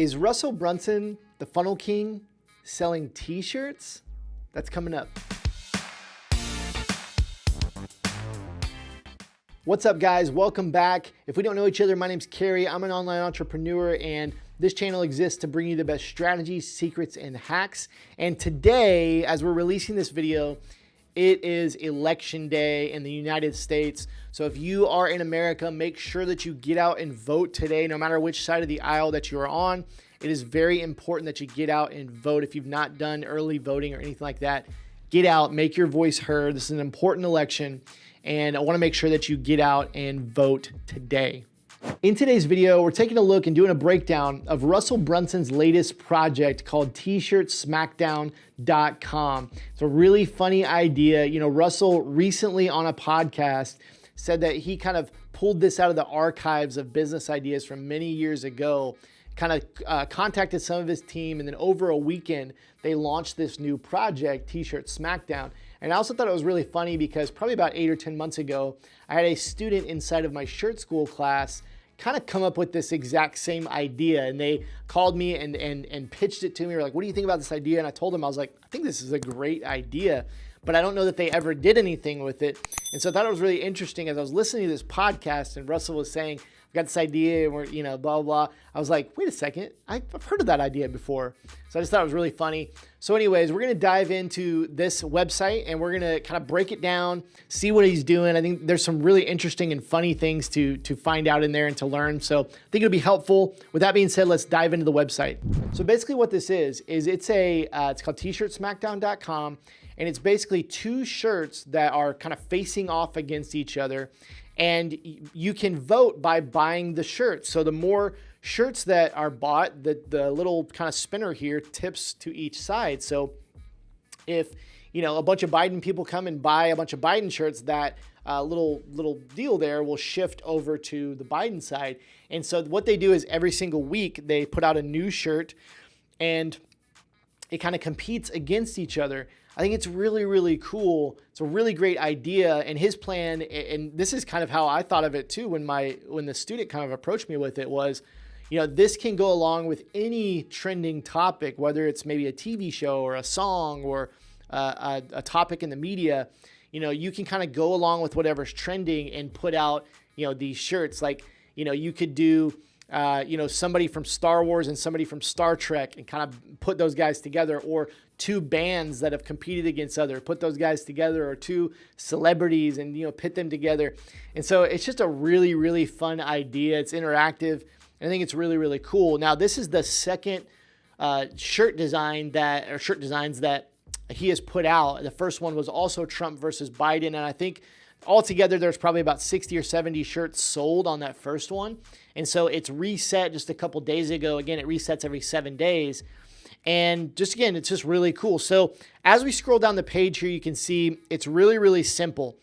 Is Russell Brunson, the funnel king, selling t-shirts? That's coming up. What's up, guys? Welcome back. If we don't know each other, my name's Kerry. I'm an online entrepreneur, and this channel exists to bring you the best strategies, secrets, and hacks. And today, as we're releasing this video, it is election day in the United States. So if you are in America, make sure that you get out and vote today, no matter which side of the aisle that you are on. It is very important that you get out and vote. If you've not done early voting or anything like that, get out, make your voice heard. This is an important election, and I want to make sure that you get out and vote today. In today's video, we're taking a look and doing a breakdown of Russell Brunson's latest project called t-shirtsmackdown.com. It's a really funny idea. You know, Russell recently on a podcast said that he kind of pulled this out of the archives of business ideas from many years ago, kind of contacted some of his team, and then over a weekend, they launched this new project, T-Shirt Smackdown. And I also thought it was really funny because probably about 8 or 10 months ago, I had a student inside of my shirt school class kind of come up with this exact same idea. And they called me and pitched it to me. They were like, what do you think about this idea? And I told them, I was like, I think this is a great idea, but I don't know that they ever did anything with it. And so I thought it was really interesting as I was listening to this podcast and Russell was saying, I've got this idea and we're, blah, blah. I was like, wait a second, I've heard of that idea before. So I just thought it was really funny. So anyways, we're going to dive into this website and we're going to kind of break it down, see what he's doing. I think there's some really interesting and funny things to find out in there and to learn. So I think it'll be helpful. With that being said, let's dive into the website. So basically what this is it's called t-shirtsmackdown.com. And it's basically two shirts that are kind of facing off against each other. And you can vote by buying the shirts. So the more shirts that are bought, the little kind of spinner here tips to each side. So if a bunch of Biden people come and buy a bunch of Biden shirts, that little deal there will shift over to the Biden side. And so what they do is every single week they put out a new shirt and it kind of competes against each other. I think it's really, really cool. It's a really great idea. And his plan, and this is kind of how I thought of it too when the student kind of approached me with it, was, this can go along with any trending topic, whether it's maybe a TV show or a song or a topic in the media. You can kind of go along with whatever's trending and put out, these shirts. Like, you could do somebody from Star Wars and somebody from Star Trek and kind of put those guys together, or two bands that have competed against put those guys together, or two celebrities and, pit them together. And so it's just a really, really fun idea. It's interactive. And I think it's really, really cool. Now, this is the second shirt designs that he has put out. The first one was also Trump versus Biden. And I think altogether, there's probably about 60 or 70 shirts sold on that first one. And so it's reset just a couple days ago. Again, it resets every 7 days. And again, it's just really cool. So as we scroll down the page here, you can see it's really, really simple.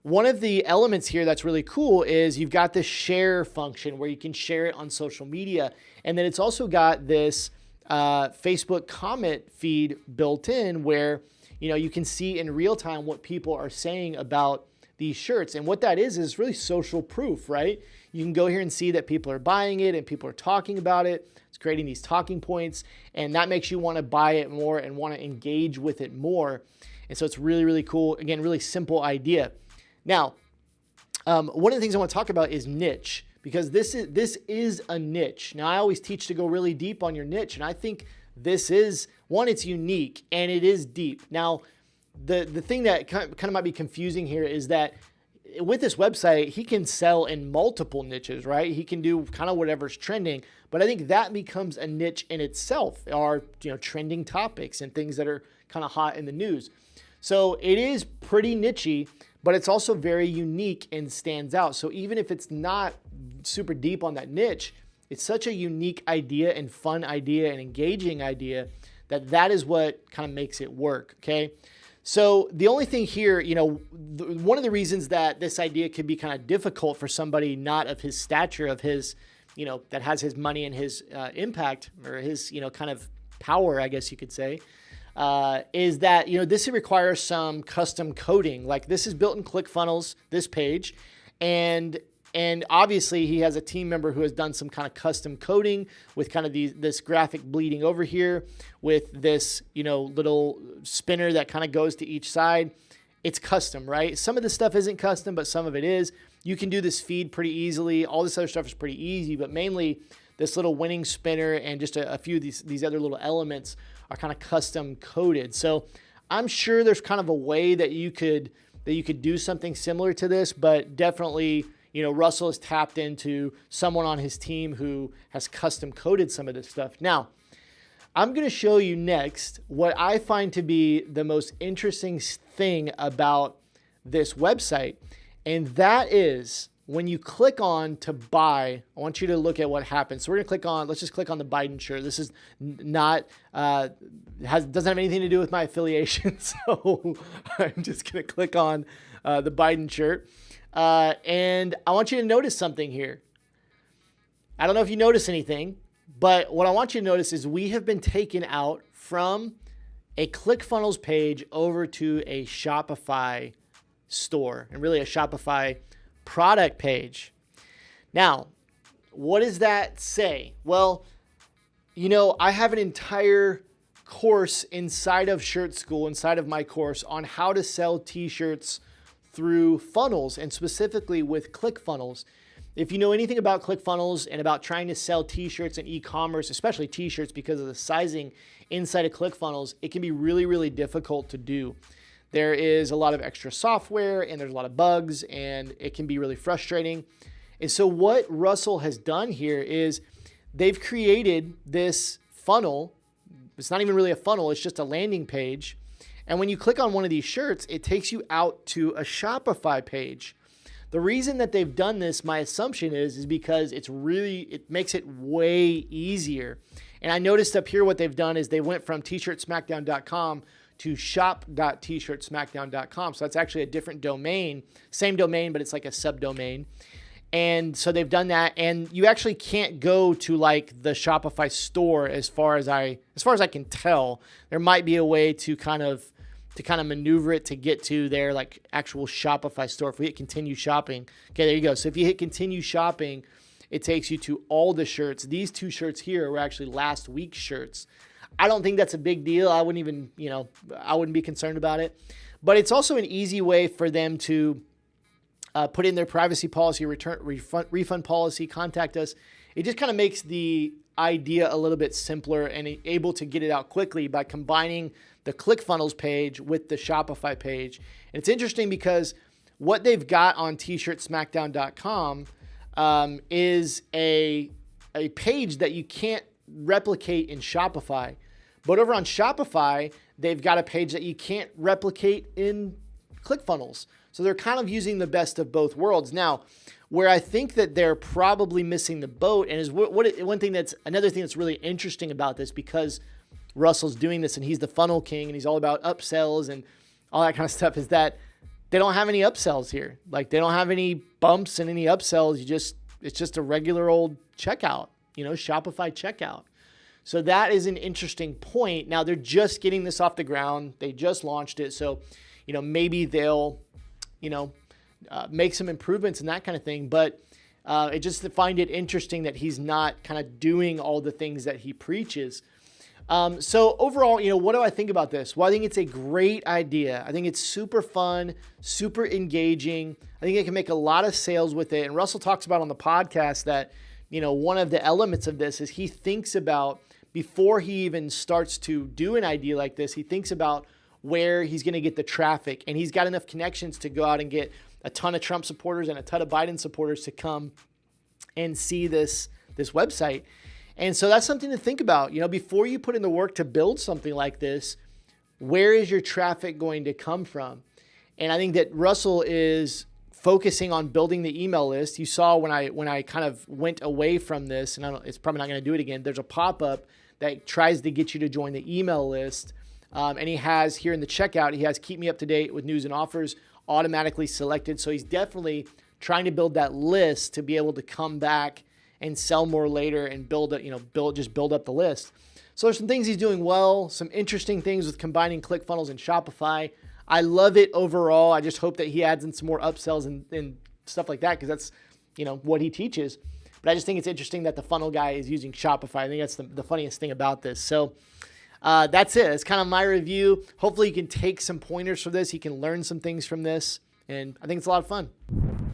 One of the elements here that's really cool is you've got this share function where you can share it on social media. And then it's also got this Facebook comment feed built in where, you can see in real time what people are saying about these shirts. And what that is really social proof, right? You can go here and see that people are buying it and people are talking about it. It's creating these talking points, and that makes you want to buy it more and want to engage with it more. And so it's really, really cool. Again, really simple idea. Now, one of the things I want to talk about is niche, because this is a niche. Now, I always teach to go really deep on your niche, and I think this is one. It's unique and it is deep. Now, the thing that kind of might be confusing here is that with this website, he can sell in multiple niches, right? He can do kind of whatever's trending, but I think that becomes a niche in itself, are trending topics and things that are kind of hot in the news. So it is pretty nichey, but it's also very unique and stands out. So even if it's not super deep on that niche, it's such a unique idea and fun idea and engaging idea that is what kind of makes it work, okay? So the only thing here, one of the reasons that this idea could be kind of difficult for somebody not of his stature, of his, that has his money and his impact, or his, kind of power, I guess you could say, is that, this requires some custom coding. Like, this is built in ClickFunnels, this page, and And obviously he has a team member who has done some kind of custom coding with kind of this graphic bleeding over here with this, little spinner that kind of goes to each side. It's custom, right? Some of the stuff isn't custom, but some of it is. You can do this feed pretty easily. All this other stuff is pretty easy, but mainly this little winning spinner and just a few of these other little elements are kind of custom coded. So I'm sure there's kind of a way that you could do something similar to this, but definitely, Russell has tapped into someone on his team who has custom coded some of this stuff. Now, I'm going to show you next what I find to be the most interesting thing about this website, and that is when you click on to buy, I want you to look at what happens. So we're going to let's just click on the Biden shirt. This is not, doesn't have anything to do with my affiliation. So I'm just going to click on the Biden shirt. And I want you to notice something here. I don't know if you notice anything, but what I want you to notice is we have been taken out from a ClickFunnels page over to a Shopify store and really a Shopify product page. Now, what does that say? Well, I have an entire course inside of Shirt School, inside of my course on how to sell t-shirts through funnels and specifically with ClickFunnels. If you know anything about ClickFunnels and about trying to sell t-shirts and e-commerce, especially t-shirts because of the sizing inside of ClickFunnels, it can be really, really difficult to do. There is a lot of extra software and there's a lot of bugs and it can be really frustrating. And so what Russell has done here is they've created this funnel. It's not even really a funnel, it's just a landing page. And when you click on one of these shirts, it takes you out to a Shopify page. The reason that they've done this, my assumption is because it makes it way easier. And I noticed up here what they've done is they went from tshirtsmackdown.com to shop.tshirtsmackdown.com. So that's actually a different domain, same domain, but it's like a subdomain. And so they've done that, and you actually can't go to like the Shopify store as far as I can tell. There might be a way to kind of maneuver it to get to their like actual Shopify store. If we hit continue shopping, okay, there you go. So if you hit continue shopping, it takes you to all the shirts. These two shirts here were actually last week's shirts. I don't think that's a big deal. I wouldn't even, I wouldn't be concerned about it. But it's also an easy way for them to put in their privacy policy, refund policy, contact us. It just kind of makes the idea a little bit simpler and able to get it out quickly by combining the ClickFunnels page with the Shopify page. And it's interesting because what they've got on tshirtsmackdown.com is a page that you can't replicate in Shopify. But over on Shopify, they've got a page that you can't replicate in ClickFunnels. So they're kind of using the best of both worlds. Now, where I think that they're probably missing the boat, and is another thing that's really interesting about this, because Russell's doing this and he's the funnel king and he's all about upsells and all that kind of stuff, is that they don't have any upsells here. Like they don't have any bumps and any upsells. It's just a regular old checkout, Shopify checkout. So that is an interesting point. Now they're just getting this off the ground. They just launched it. So, maybe they'll, make some improvements and that kind of thing. But I just find it interesting that he's not kind of doing all the things that he preaches. So overall, what do I think about this? Well, I think it's a great idea. I think it's super fun, super engaging. I think it can make a lot of sales with it. And Russell talks about on the podcast that, one of the elements of this is he thinks about, before he even starts to do an idea like this, he thinks about where he's going to get the traffic. And he's got enough connections to go out and get a ton of Trump supporters and a ton of Biden supporters to come and see this website. And so that's something to think about. Before you put in the work to build something like this, where is your traffic going to come from? And I think that Russell is focusing on building the email list. You saw when I kind of went away from this, and it's probably not going to do it again, there's a pop-up that tries to get you to join the email list. And he has here in the checkout, he has keep me up to date with news and offers automatically selected. So he's definitely trying to build that list to be able to come back and sell more later and build up the list. So there's some things he's doing well, some interesting things with combining ClickFunnels and Shopify. I love it overall. I just hope that he adds in some more upsells and stuff like that, because that's, what he teaches. But I just think it's interesting that the funnel guy is using Shopify. I think that's the funniest thing about this. So that's it. It's kind of my review. Hopefully you can take some pointers from this. You can learn some things from this. And I think it's a lot of fun.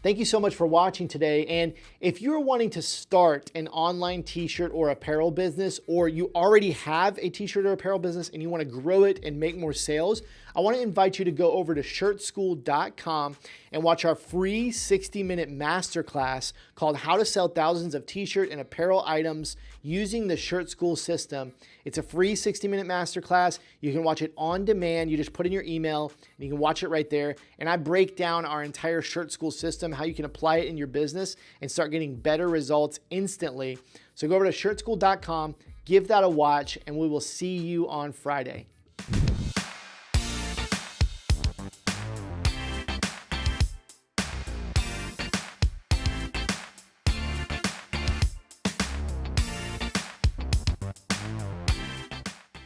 Thank you so much for watching today. And if you're wanting to start an online t-shirt or apparel business, or you already have a t-shirt or apparel business and you want to grow it and make more sales, I want to invite you to go over to shirtschool.com and watch our free 60-minute masterclass called How to Sell Thousands of T-shirt and Apparel Items Using the Shirt School System. It's a free 60-minute masterclass. You can watch it on demand. You just put in your email and you can watch it right there. And I break down our entire Shirt School system, how you can apply it in your business and start getting better results instantly. So go over to shirtschool.com, give that a watch, and we will see you on Friday.